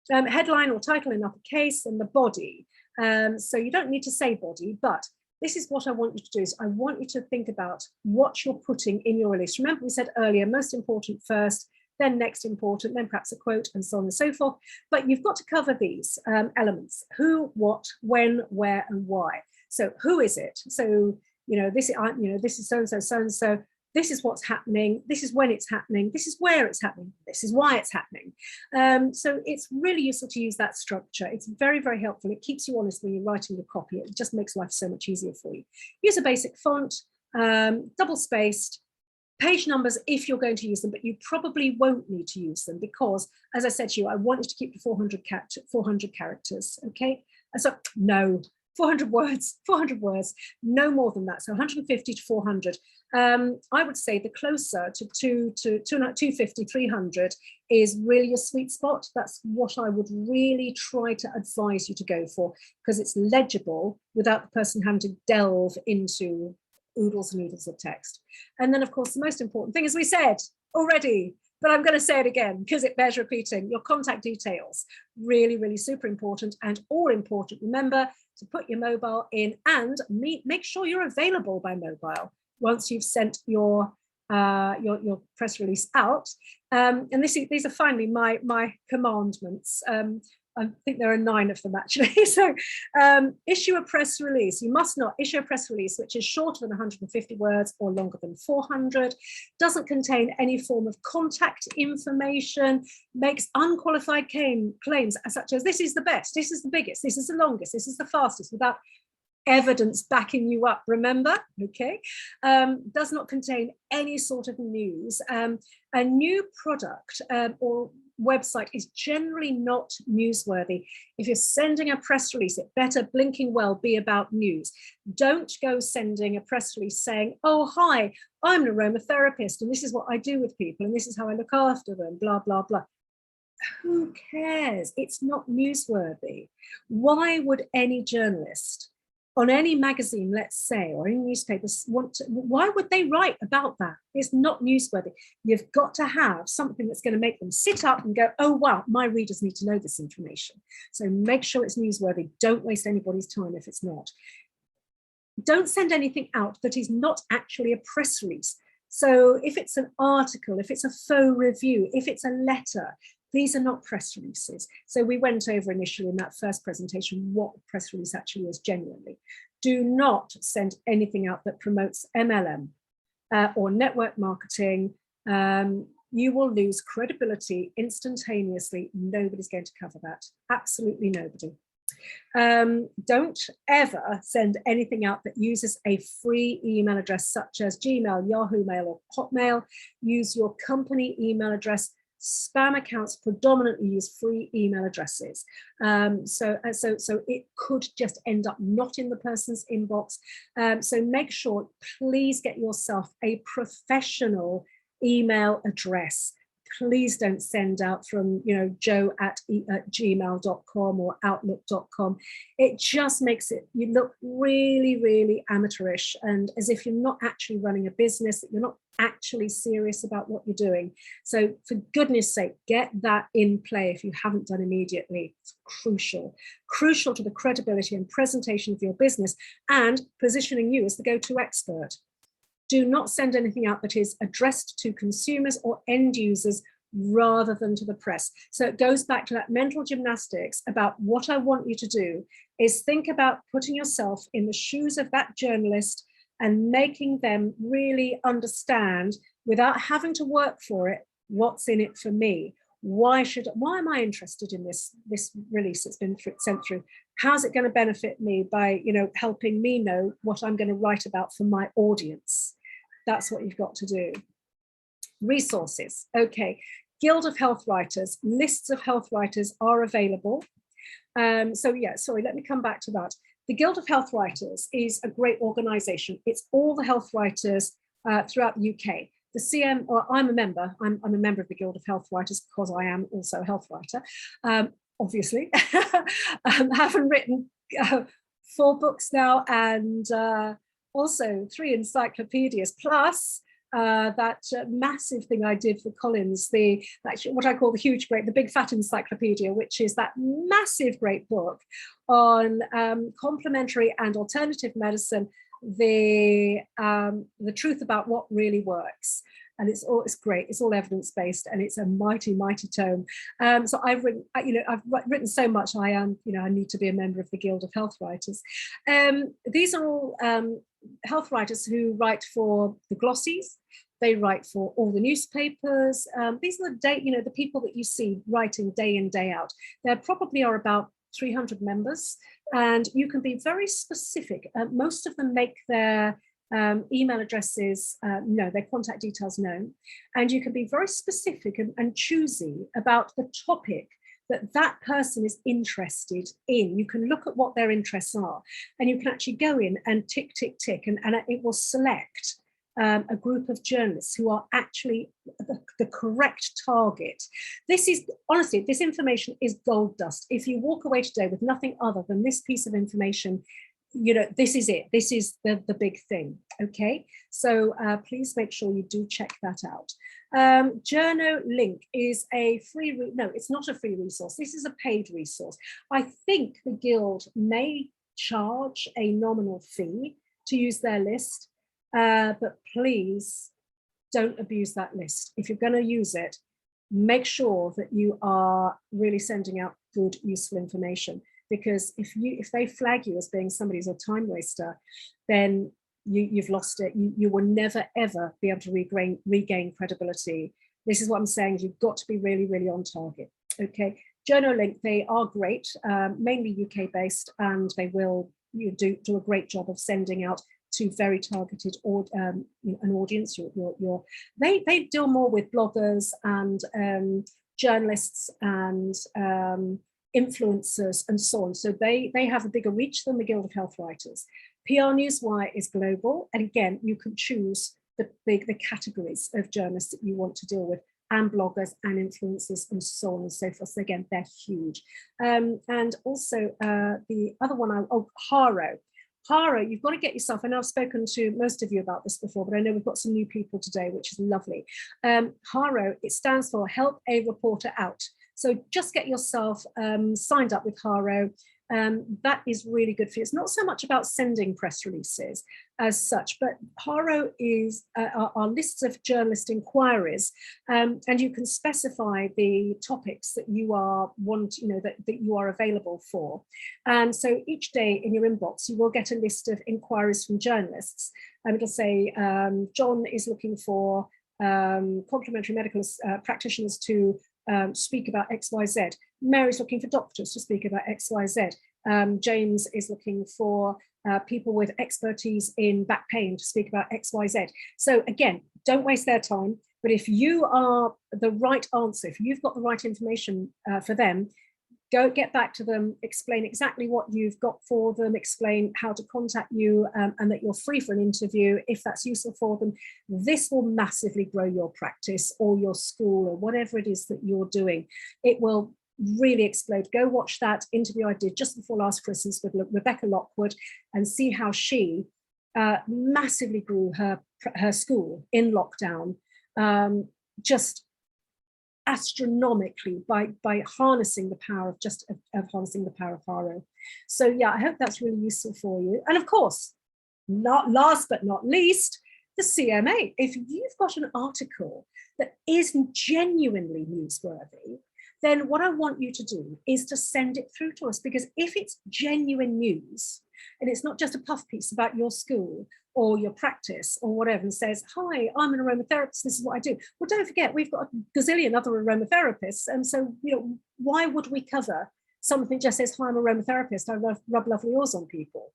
Headline or title in uppercase, and the body. So you don't need to say body, but this is what I want you to do. Is I want you to think about what you're putting in your release. Remember, we said earlier, most important first, then next important, then perhaps a quote, and so on and so forth. But you've got to cover these elements: who, what, when, where, and why. So who is it? So this is so and so, so and so. This is what's happening. This is when it's happening. This is where it's happening. This is why it's happening. So it's really useful to use that structure. It's very, very helpful. It keeps you honest when you're writing your copy. It just makes life so much easier for you. Use a basic font, double spaced. Page numbers if you're going to use them, but you probably won't need to use them because, as I said to you, I want you to keep the 400 characters, okay? So no, 400 words, no more than that. So 150 to 400. I would say the closer to 250, 300 is really a sweet spot. That's what I would really try to advise you to go for, because it's legible without the person having to delve into oodles and oodles of text. And then, of course, the most important thing, as we said already, but I'm going to say it again because it bears repeating, your contact details. Really, really super important, and all important. Remember to put your mobile in and make sure you're available by mobile once you've sent your your press release out. And these are finally my commandments. I think there are 9 of them actually. So issue a press release. You must not issue a press release which is shorter than 150 words or longer than 400, doesn't contain any form of contact information, makes unqualified claims such as this is the best, this is the biggest, this is the longest, this is the fastest, without evidence backing you up, remember, okay? Does not contain any sort of news. A new product or website is generally not newsworthy. If you're sending a press release, it better blinking well be about news. Don't go sending a press release saying, oh, hi, I'm an aromatherapist and this is what I do with people and this is how I look after them, blah, blah, blah. Who cares? It's not newsworthy. Why would any journalist on any magazine, let's say, or any newspapers why would they write about that? It's not newsworthy. You've got to have something that's going to make them sit up and go, oh, wow, my readers need to know this information. So make sure it's newsworthy. Don't waste anybody's time if it's not. Don't send anything out that is not actually a press release. So if it's an article, if it's a faux review, if it's a letter, these are not press releases. So we went over initially in that first presentation what a press release actually is genuinely. Do not send anything out that promotes MLM or network marketing. You will lose credibility instantaneously. Nobody's going to cover that. Absolutely nobody. Don't ever send anything out that uses a free email address such as Gmail, Yahoo Mail, or Hotmail. Use your company email address. Spam accounts predominantly use free email addresses. So it could just end up not in the person's inbox. So make sure, please get yourself a professional email address. Please don't send out from, joe@gmail.com or outlook.com. It just makes you look really, really amateurish and as if you're not actually running a business, that you're not actually serious about what you're doing. So for goodness sake, get that in play if you haven't done immediately. It's crucial to the credibility and presentation of your business and positioning you as the go-to expert. Do not send anything out that is addressed to consumers or end users rather than to the press. So it goes back to that mental gymnastics about what I want you to do is think about putting yourself in the shoes of that journalist and making them really understand without having to work for it, what's in it for me. Why am I interested in this release that's been sent through? How's it going to benefit me by, helping me know what I'm going to write about for my audience? That's what you've got to do. Resources. Okay. Guild of Health Writers. Lists of health writers are available. Let me come back to that. The Guild of Health Writers is a great organization. It's all the health writers throughout the UK. The CM, or I'm a member of the Guild of Health Writers because I am also a health writer, obviously. Having written 4 books now and also 3 encyclopedias, plus that massive thing I did for Collins, what I call the big fat encyclopedia, which is that massive great book on complementary and alternative medicine, the truth about what really works. And it's great. It's all evidence-based, and it's a mighty, mighty tome. So I've written so much. I need to be a member of the Guild of Health Writers. These are all health writers who write for the glossies. They write for all the newspapers. These are the people that you see writing day in, day out. There probably are about 300 members, and you can be very specific. Most of them make their email addresses, their contact details known, and you can be very specific and choosy about the topic that person is interested in. You can look at what their interests are, and you can actually go in and tick, tick, tick, and it will select a group of journalists who are actually the correct target. This information is gold dust. If you walk away today with nothing other than this piece of information, this is it. This is the big thing. Okay, so please make sure you do check that out. Journo Link is a free, it's not a free resource. This is a paid resource. I think the Guild may charge a nominal fee to use their list, but please don't abuse that list. If you're going to use it, make sure that you are really sending out good, useful information. Because if they flag you as being somebody who's a time waster, then you've lost it. You will never, ever be able to regain credibility. This is what I'm saying, you've got to be really, really on target. Okay, JournoLink, they are great, mainly UK based, and they will do a great job of sending out to very targeted an audience. They deal more with bloggers and journalists and influencers and so on. So they have a bigger reach than the Guild of Health Writers. PR Newswire is global, and again, you can choose the categories of journalists that you want to deal with, and bloggers and influencers and so on and so forth. So again, they're huge. And also the other one, Haro. Haro, you've got to get yourself, and I've spoken to most of you about this before, but I know we've got some new people today, which is lovely. Haro, it stands for Help a Reporter Out. So just get yourself signed up with Haro. That is really good for you. It's not so much about sending press releases as such, but Haro is our lists of journalist inquiries, and you can specify the topics that you that you are available for. And so each day in your inbox, you will get a list of inquiries from journalists, and it'll say John is looking for complementary medical practitioners to speak about XYZ. Mary's looking for doctors to speak about XYZ. James is looking for people with expertise in back pain to speak about XYZ. So again, don't waste their time, but if you are the right answer, if you've got the right information for them, go get back to them, explain exactly what you've got for them, explain how to contact you, and that you're free for an interview if that's useful for them. This will massively grow your practice or your school or whatever it is that you're doing. It will really explode. Go watch that interview I did just before last Christmas with Rebecca Lockwood and see how she massively grew her school in lockdown, just astronomically by harnessing the power of harnessing the power of Haro. So yeah, I hope that's really useful for you. And of course, not last but not least, the CMA. If you've got an article that is genuinely newsworthy, then what I want you to do is to send it through to us, because if it's genuine news and it's not just a puff piece about your school or your practice or whatever, and says, hi, I'm an aromatherapist, this is what I do. Well, don't forget, we've got a gazillion other aromatherapists. And so, why would we cover something that just says, hi, I'm an aromatherapist, I rub lovely oils on people?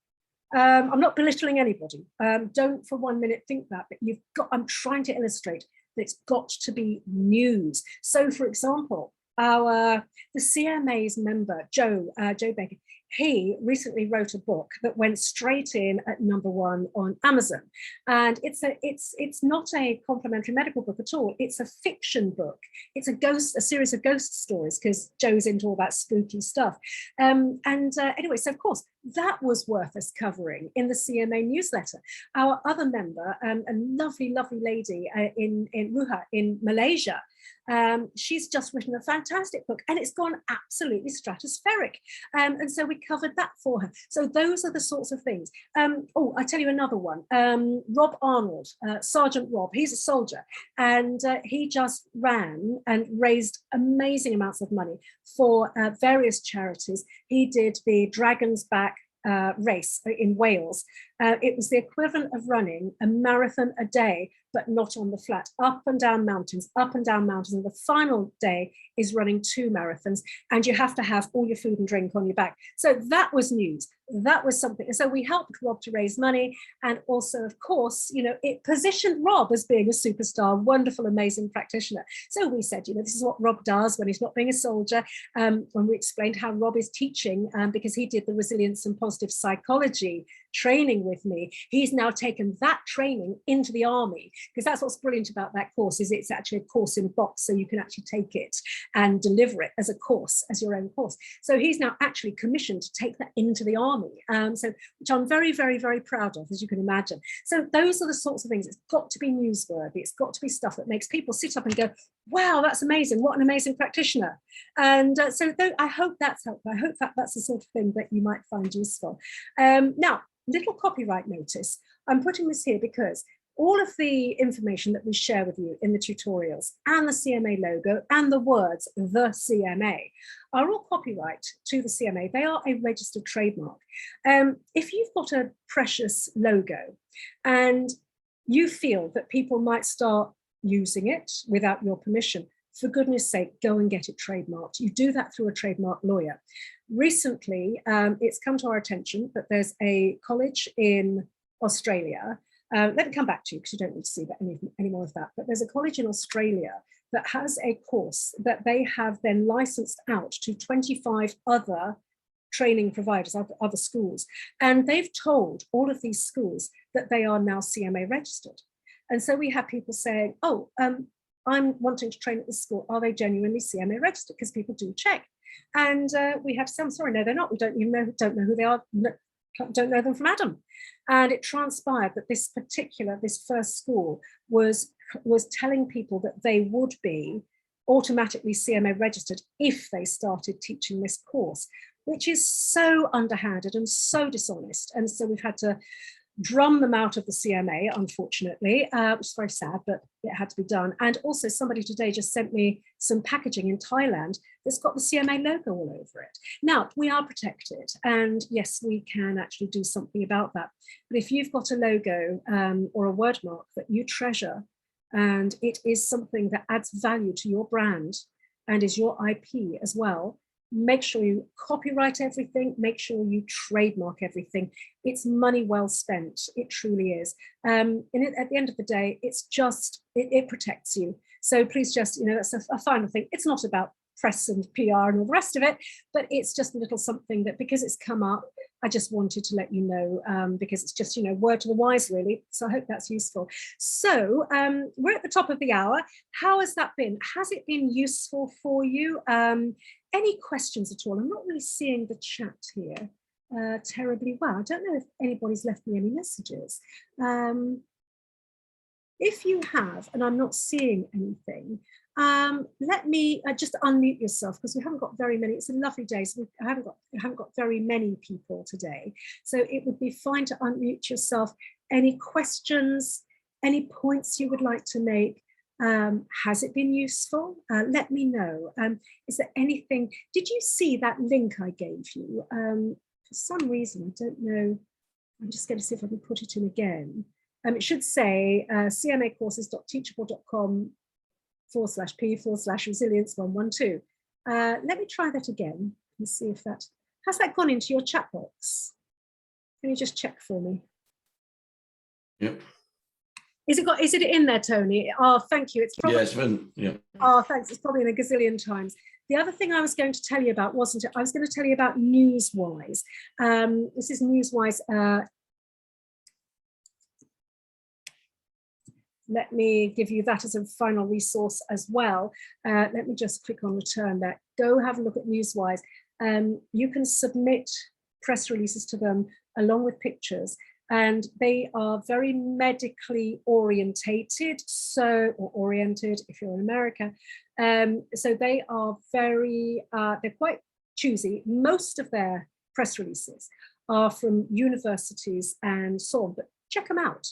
I'm not belittling anybody. Don't for 1 minute think that, but I'm trying to illustrate that it's got to be news. So for example, the CMA's member, Joe Baker, he recently wrote a book that went straight in at #1 on Amazon. And it's not a complementary medical book at all. It's a fiction book. It's a series of ghost stories, because Joe's into all that spooky stuff. Anyway, so of course, that was worth us covering in the CMA newsletter. Our other member, a lovely, lovely lady in Ruha in Malaysia, she's just written a fantastic book, and it's gone absolutely stratospheric. And so we covered that for her. So those are the sorts of things. Oh, I'll tell you another one. Rob Arnold, Sergeant Rob, he's a soldier, and he just ran and raised amazing amounts of money for various charities. He did the Dragon's Back race in Wales. It was the equivalent of running a marathon a day, but not on the flat, up and down mountains. And the final day is running 2 marathons, and you have to have all your food and drink on your back. So that was news. That was something. So we helped Rob to raise money. And also, of course, it positioned Rob as being a superstar, wonderful, amazing practitioner. So we said, this is what Rob does when he's not being a soldier. When we explained how Rob is teaching, because he did the resilience and positive psychology training with me, he's now taken that training into the army, because that's what's brilliant about that course, is it's actually a course in box, so you can actually take it and deliver it as a course, as your own course. So he's now actually commissioned to take that into the army, which I'm very, very, very proud of, as you can imagine. So those are the sorts of things. It's got to be newsworthy. It's got to be stuff that makes people sit up and go, wow, that's amazing, what an amazing practitioner. And so I hope that's helpful. I hope that's the sort of thing that you might find useful. Now, little copyright notice. I'm putting this here because all of the information that we share with you in the tutorials and the CMA logo and the words, the CMA, are all copyright to the CMA. They are a registered trademark. If you've got a precious logo and you feel that people might start using it without your permission, for goodness sake, go and get it trademarked. You do that through a trademark lawyer. Recently, it's come to our attention that there's a college in Australia. Let me come back to you because you don't need to see that any more of that. But there's a college in Australia that has a course that they have then licensed out to 25 other training providers, other schools. And they've told all of these schools that they are now CMA registered. And so we have people saying, oh, I'm wanting to train at this school. Are they genuinely CMA registered? Because people do check. And we have some, sorry, no, they're not. We don't know who they are, don't know them from Adam. And it transpired that this first school was telling people that they would be automatically CMA registered if they started teaching this course, which is so underhanded and so dishonest. And so we've had to drum them out of the CMA, unfortunately, which is very sad, but it had to be done. And also somebody today just sent me some packaging in Thailand that's got the CMA logo all over it. Now, we are protected, and yes, we can actually do something about that. But if you've got a logo or a word mark that you treasure, and it is something that adds value to your brand and is your IP as well, make sure you copyright everything, make sure you trademark everything. It's money well spent, it truly is. And at the end of the day, it's just, it protects you. So please just, that's a final thing. It's not about press and PR and all the rest of it, but it's just a little something that, because it's come up, I just wanted to let you know, because it's just, word to the wise, really. So I hope that's useful. So we're at the top of the hour. How has that been? Has it been useful for you? Any questions at all? I'm not really seeing the chat here terribly well. I don't know if anybody's left me any messages. If you have, and I'm not seeing anything, let me just unmute yourself, because we haven't got very many. It's a lovely day, so I haven't got very many people today. So it would be fine to unmute yourself. Any questions, any points you would like to make? Has it been useful? Let me know. Is there anything? Did you see that link I gave you? For some reason, I don't know. I'm just going to see if I can put it in again. It should say cmacourses.teachable.com/p/resilience112. Let me try that again and see if that has that gone into your chat box. Can you just check for me? Yep. Is it in there, Tony? Oh, thank you. It's probably, yeah, it's been, yeah. Oh, thanks. It's probably in a gazillion times. The other thing I was going to tell you about, wasn't it? I was going to tell you about Newswise. This is Newswise. Let me give you that as a final resource as well. Let me just click on return that. Go have a look at Newswise. You can submit press releases to them along with pictures, and they are very medically orientated, or oriented if you're in America. So they are they're quite choosy. Most of their press releases are from universities and so on, but check them out,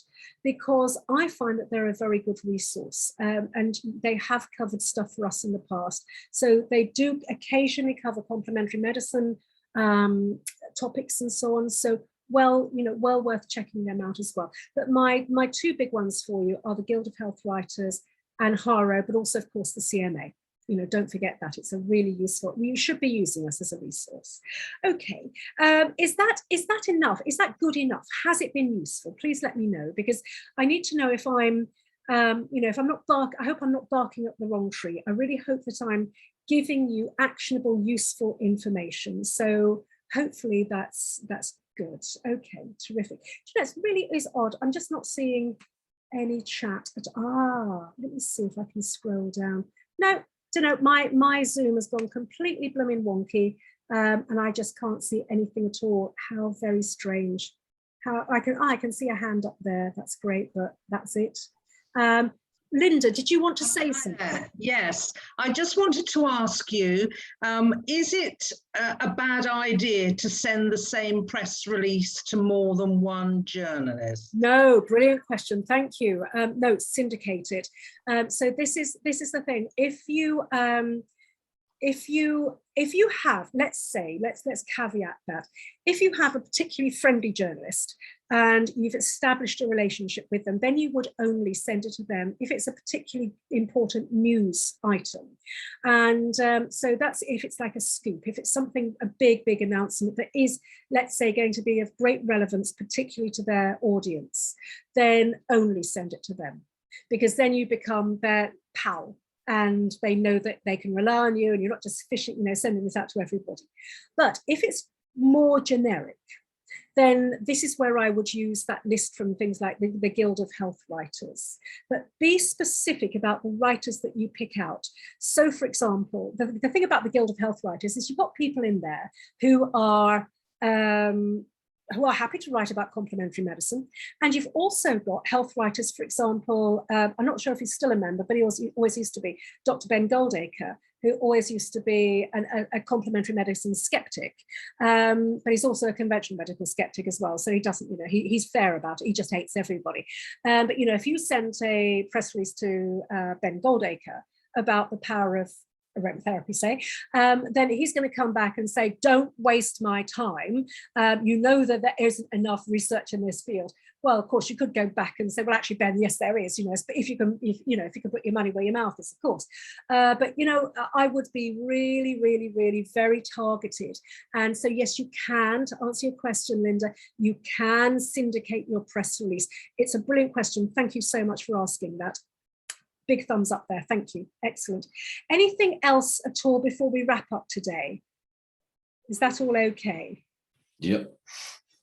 because I find that they're a very good resource, and they have covered stuff for us in the past. So they do occasionally cover complementary medicine topics and so on. So well worth checking them out as well. But my two big ones for you are the Guild of Health Writers and HARO, but also of course the CMA. Don't forget that. It's a really useful, you should be using us as a resource. Okay, is that enough? Is that good enough? Has it been useful? Please let me know, because I need to know if I'm, if I'm not I hope I'm not barking up the wrong tree. I really hope that I'm giving you actionable, useful information. So hopefully that's good. Okay, terrific. It really is odd. I'm just not seeing any chat. Let me see if I can scroll down. No, don't know. My Zoom has gone completely blooming wonky, and I just can't see anything at all. How very strange. How I can see a hand up there. That's great, but that's it. Linda, did you want to say something? Yes, I just wanted to ask you, is it a bad idea to send the same press release to more than one journalist? No, brilliant question. Thank you. No, syndicate it. So this is the thing. If you have, let's caveat that, if you have a particularly friendly journalist and you've established a relationship with them, then you would only send it to them if it's a particularly important news item. And so that's if it's like a scoop, if it's something, a big announcement that is, let's say, going to be of great relevance, particularly to their audience, then only send it to them, because then you become their pal. And they know that they can rely on you, and you're not just fishing, sending this out to everybody. But if it's more generic, then this is where I would use that list from things like the Guild of Health Writers. But be specific about the writers that you pick out. So, for example, the thing about the Guild of Health Writers is you've got people in there who are happy to write about complementary medicine. And you've also got health writers, for example, I'm not sure if he's still a member, but he always used to be, Dr. Ben Goldacre, who always used to be a complementary medicine skeptic. But he's also a conventional medical skeptic as well. So he doesn't, he's fair about it. He just hates everybody. But, if you sent a press release to Ben Goldacre about the power of aromatherapy, say, then he's going to come back and say, don't waste my time. You know that there isn't enough research in this field. Well, of course, you could go back and say, well, actually, Ben, yes, there is, but if you can put your money where your mouth is, of course. But, I would be really very targeted. And so, yes, you can, to answer your question, Linda, you can syndicate your press release. It's a brilliant question. Thank you so much for asking that. Big thumbs up there. Thank you. Excellent. Anything else at all before we wrap up today? Is that all okay? Yep.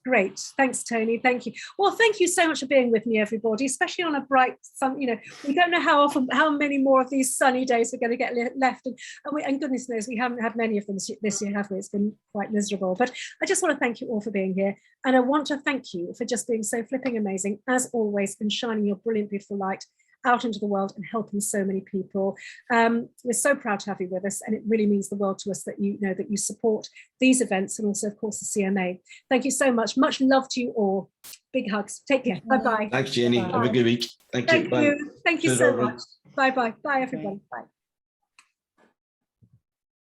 Great. Thanks, Tony. Thank you. Well, thank you so much for being with me, everybody, especially on a bright sun. We don't know how many more of these sunny days we're going to get left. And goodness knows, we haven't had many of them this year, have we? It's been quite miserable. But I just want to thank you all for being here. And I want to thank you for just being so flipping amazing, as always, and shining your brilliant, beautiful light out into the world and helping so many people. We're so proud to have you with us, and it really means the world to us that that you support these events, and also, of course, the CMA. Thank you so much. Much love to you all. Big hugs. Take care. Bye-bye. Thanks, Jayney. Bye. Have a good week. Thank you. Thank you. Thank you Cheers, so everyone. much. Bye-bye. Bye, everybody. Bye.